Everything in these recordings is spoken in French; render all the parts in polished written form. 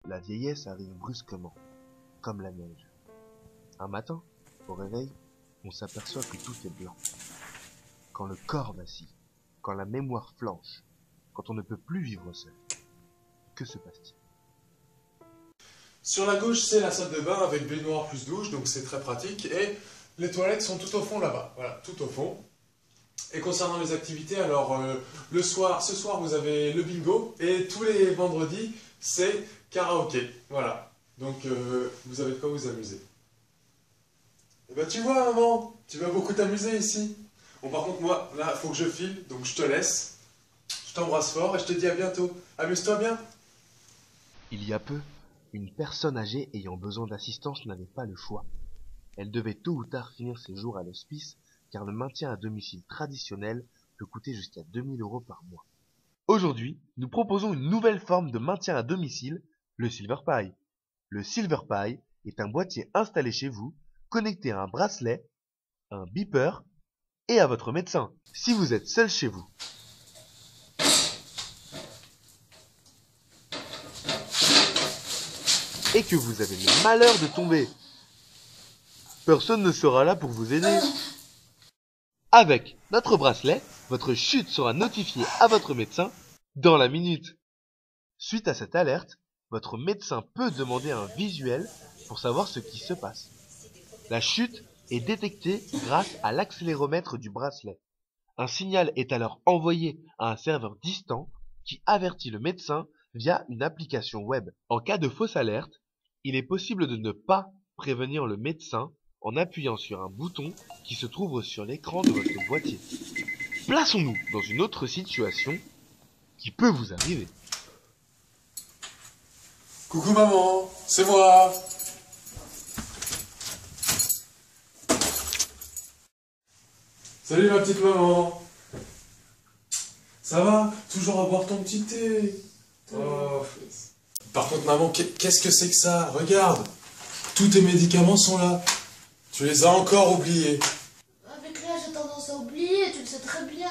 La vieillesse arrive brusquement, comme la neige. Un matin, au réveil, on s'aperçoit que tout est blanc. Quand le corps vacille, quand la mémoire flanche, quand on ne peut plus vivre seul, que se passe-t-il? Sur la gauche, c'est la salle de bain avec baignoire plus douche, donc c'est très pratique. Et les toilettes sont tout au fond là-bas. Voilà, tout au fond. Et concernant les activités, alors ce soir vous avez le bingo et tous les vendredis c'est karaoké. Voilà. Donc vous avez de quoi vous amuser. Et ben tu vois maman, tu vas beaucoup t'amuser ici. Bon par contre moi, là faut que je file, donc je te laisse. Je t'embrasse fort et je te dis à bientôt. Amuse-toi bien. Il y a peu, une personne âgée ayant besoin d'assistance n'avait pas le choix. Elle devait tôt ou tard finir ses jours à l'hospice, car le maintien à domicile traditionnel peut coûter jusqu'à 2000 € par mois. Aujourd'hui, nous proposons une nouvelle forme de maintien à domicile, le SilverPie. Le SilverPie est un boîtier installé chez vous, connecté à un bracelet, un beeper et à votre médecin. Si vous êtes seul chez vous, et que vous avez le malheur de tomber, personne ne sera là pour vous aider. Avec notre bracelet, votre chute sera notifiée à votre médecin dans la minute. Suite à cette alerte, votre médecin peut demander un visuel pour savoir ce qui se passe. La chute est détectée grâce à l'accéléromètre du bracelet. Un signal est alors envoyé à un serveur distant qui avertit le médecin via une application web. En cas de fausse alerte, il est possible de ne pas prévenir le médecin en appuyant sur un bouton qui se trouve sur l'écran de votre boîtier. Plaçons-nous dans une autre situation qui peut vous arriver. Coucou maman, c'est moi. Salut ma petite maman. Ça va? Toujours à boire ton petit thé. Oh. Par contre maman, qu'est-ce que c'est que ça? Regarde, tous tes médicaments sont là. Tu les as encore oubliés. Avec l'âge, j'ai tendance à oublier, tu le sais très bien.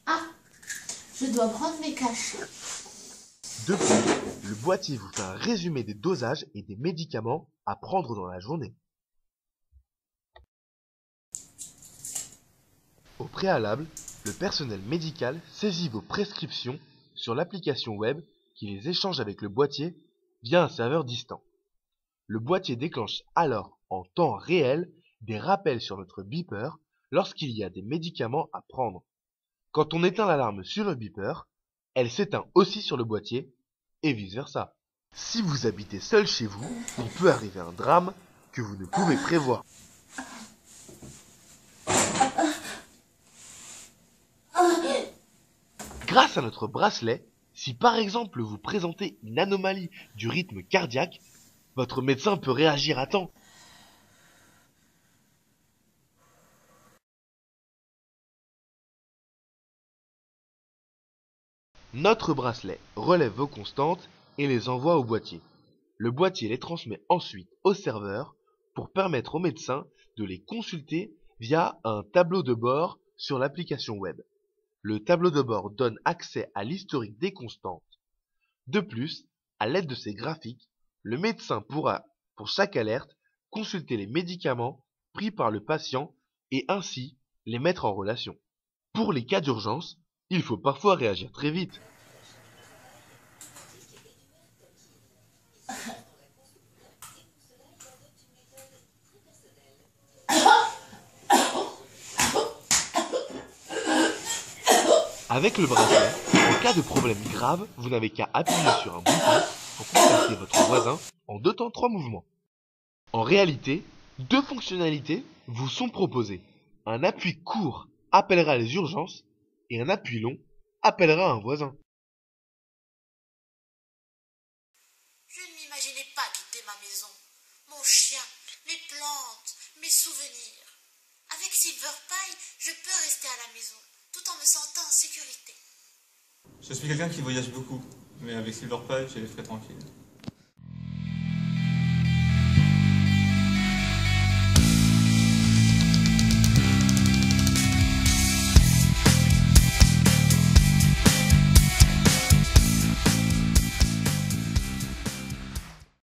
Ah, je dois prendre mes cachets. De plus, le boîtier vous fait un résumé des dosages et des médicaments à prendre dans la journée. Au préalable, le personnel médical saisit vos prescriptions sur l'application web qui les échange avec le boîtier via un serveur distant. Le boîtier déclenche alors en temps réel des rappels sur notre beeper lorsqu'il y a des médicaments à prendre. Quand on éteint l'alarme sur le beeper, elle s'éteint aussi sur le boîtier et vice-versa. Si vous habitez seul chez vous, il peut arriver un drame que vous ne pouvez prévoir. Grâce à notre bracelet, si par exemple vous présentez une anomalie du rythme cardiaque, votre médecin peut réagir à temps. Notre bracelet relève vos constantes et les envoie au boîtier. Le boîtier les transmet ensuite au serveur pour permettre au médecin de les consulter via un tableau de bord sur l'application web. Le tableau de bord donne accès à l'historique des constantes. De plus, à l'aide de ces graphiques, le médecin pourra, pour chaque alerte, consulter les médicaments pris par le patient et ainsi les mettre en relation. Pour les cas d'urgence, il faut parfois réagir très vite. Avec le bracelet, en cas de problème grave, vous n'avez qu'à appuyer sur un bouton pour contacter votre voisin en 2 temps 3 mouvements. En réalité, 2 fonctionnalités vous sont proposées. Un appui court appellera les urgences et un appui long appellera un voisin. Je ne m'imaginais pas quitter ma maison, mon chien, mes plantes, mes souvenirs. Avec SilverPie, je peux rester à la maison, tout en me sentant en sécurité. Je suis quelqu'un qui voyage beaucoup, mais avec SilverPie, j'ai les frais tranquilles.